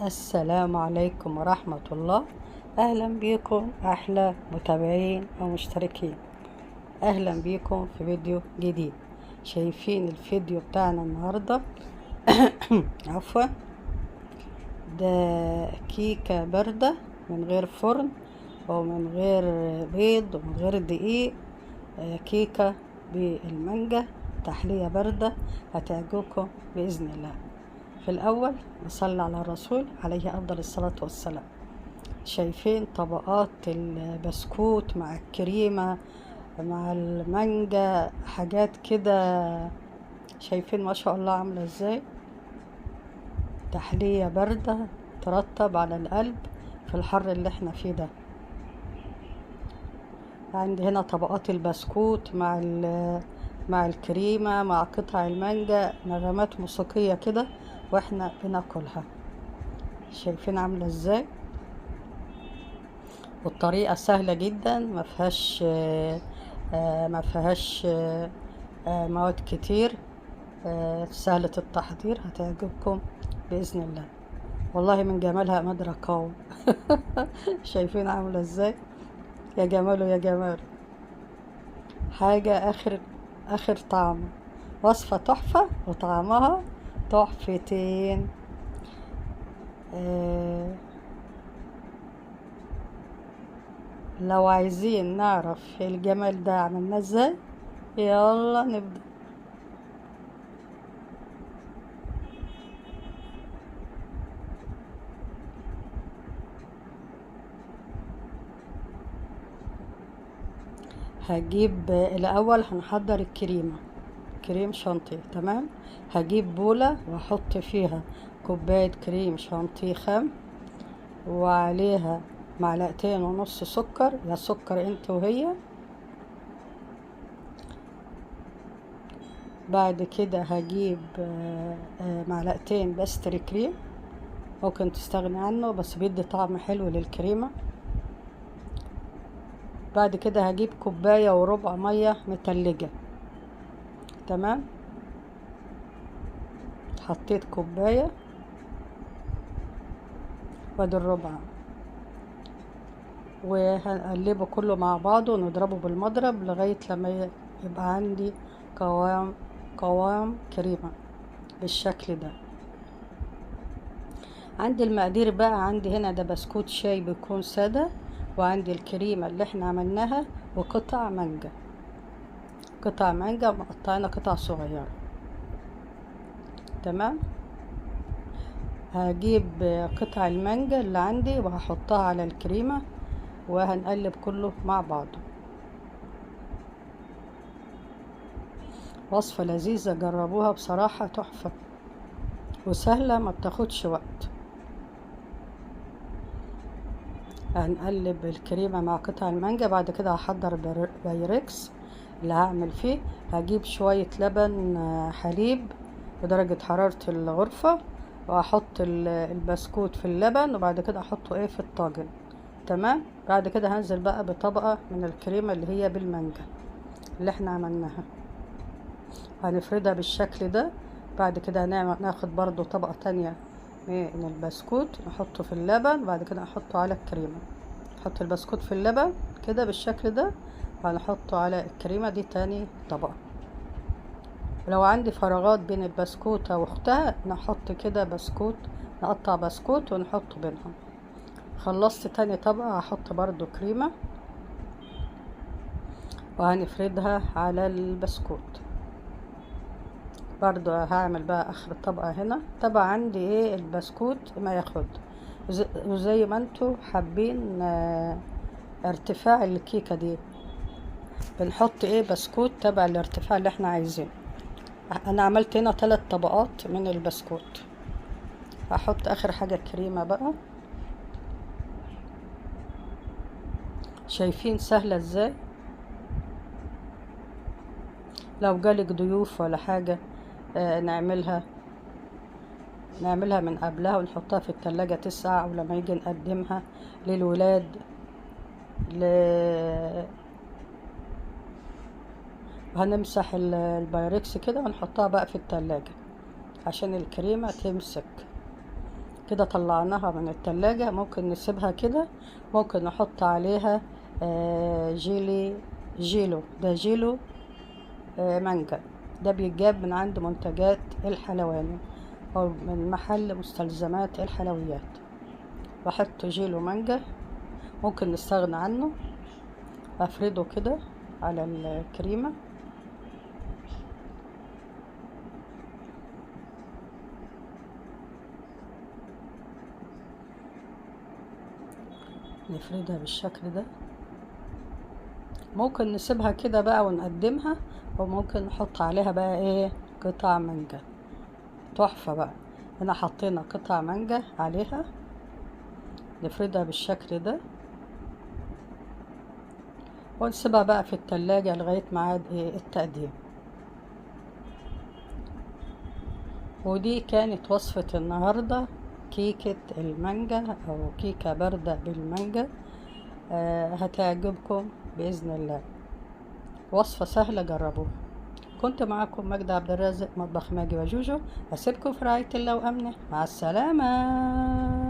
السلام عليكم ورحمة الله. أهلا بكم أحلى متابعين ومشتركين. أهلا بكم في فيديو جديد. شايفين الفيديو بتاعنا النهاردة؟ عفوا، ده كيكة باردة من غير فرن ومن غير بيض ومن غير دقيق. كيكة بالمانجا، تحلية باردة هتعجبكم بإذن الله. في الأول نصلي على الرسول عليه أفضل الصلاة والسلام. شايفين طبقات البسكوت مع الكريمة مع المانجا، حاجات كده. شايفين ما شاء الله عاملة ازاي؟ تحلية باردة ترطب على القلب في الحر اللي احنا فيه ده. عندي هنا طبقات البسكوت مع الكريمة مع قطع المانجا، نغمات موسيقية كده واحنا بناكلها. شايفين عاملة ازاي؟ والطريقة سهلة جدا، ما فيهاش مواد كتير. سهلة التحضير، هتعجبكم بإذن الله. والله من جمالها ما أقدر أقاوم. شايفين عاملة ازاي؟ يا جماله يا جماله، حاجة آخر طعم. وصفة تحفة وطعمها تحفتين. لو عايزين نعرف الجمال ده عملناه ازاي، يلا نبدأ. هجيب الأول، هنحضر كريم شانتيه. تمام. هجيب بولة واحط فيها كوباية كريم شانتيه خام، وعليها 2.5 معلقة سكر، يا سكر انت وهي. بعد كده هجيب 2 معلقة باستري كريم، ممكن تستغني عنه بس بيدي طعم حلو للكريمة. بعد كده هجيب 1.25 كوباية مية متلجة. تمام. حطيت كوباية وادي الربع، وهنقلبه كله مع بعضه ونضربه بالمضرب لغاية لما يبقى عندي قوام كريمة بالشكل ده. عندي المقادير بقى، عندي هنا ده بسكوت شاي بيكون سادة، وعندي الكريمة اللي احنا عملناها، وقطع مانجا مقطعنا قطع صغيرة. تمام. هجيب قطع المانجا اللي عندي وهحطها على الكريمة، وهنقلب كله مع بعضه. وصفة لذيذة، جربوها بصراحة تحفة وسهلة، ما بتاخدش وقت. هنقلب الكريمة مع قطع المانجا. بعد كده هحضر بايركس اللي هعمل فيه. هجيب شوية لبن حليب بدرجة حرارة الغرفة، وهحط البسكوت في اللبن، وبعد كده احطه في الطاجن. تمام. بعد كده هنزل بقى بطبقة من الكريمة اللي هي بالمانجا اللي احنا عملناها، هنفردها بالشكل ده. بعد كده ناخد برضو طبقة تانية من البسكوت نحطه في اللبن، بعد كده نحطه على الكريمة. نحط البسكوت في اللبن كده بالشكل ده، وهنحطه على الكريمة دي تاني طبقة. لو عندي فراغات بين البسكوتة واختها نحط كده بسكوت، نقطع بسكوت ونحطه بينهم. خلصت تاني طبقة، هحط برضو كريمة وهنفردها على البسكوت. برضو هعمل بقى اخر طبقة هنا. طبعا عندي البسكوت ما ياخد، وزي ما انتوا حابين ارتفاع الكيكة دي بنحط بسكوت تبع الارتفاع اللي احنا عايزينه. انا عملت هنا 3 طبقات من البسكوت. هحط اخر حاجة كريمة بقى. شايفين سهلة ازاي؟ لو جالك ضيوف ولا حاجة نعملها من قبلها ونحطها في التلاجة تسقع، او لما يجي نقدمها للولاد هنمسح البايركس كده ونحطها بقى في التلاجة عشان الكريمة تمسك. كده طلعناها من التلاجة. ممكن نسيبها كده، ممكن نحط عليها جيلو. ده جيلو مانجا، ده بيتجاب من عند منتجات الحلواني أو من محل مستلزمات الحلويات. بحط جيلو مانجا، ممكن نستغنى عنه. أفرده كده على الكريمة، نفردها بالشكل ده. ممكن نسيبها كده بقى ونقدمها، وممكن نحط عليها بقى ايه قطع مانجا تحفة بقى. هنا حطينا قطع مانجا عليها، نفردها بالشكل ده ونسيبها بقى في التلاجة لغاية ميعاد التقديم. ودي كانت وصفة النهاردة، كيكة المانجا أو كيكة باردة بالمانجا. هتعجبكم بإذن الله، وصفة سهلة، جربوها. كنت معكم ماجدة عبد الرازق، مطبخ ماجي وجوجو. أسيبكم في رعاية الله وأمنه، مع السلامة.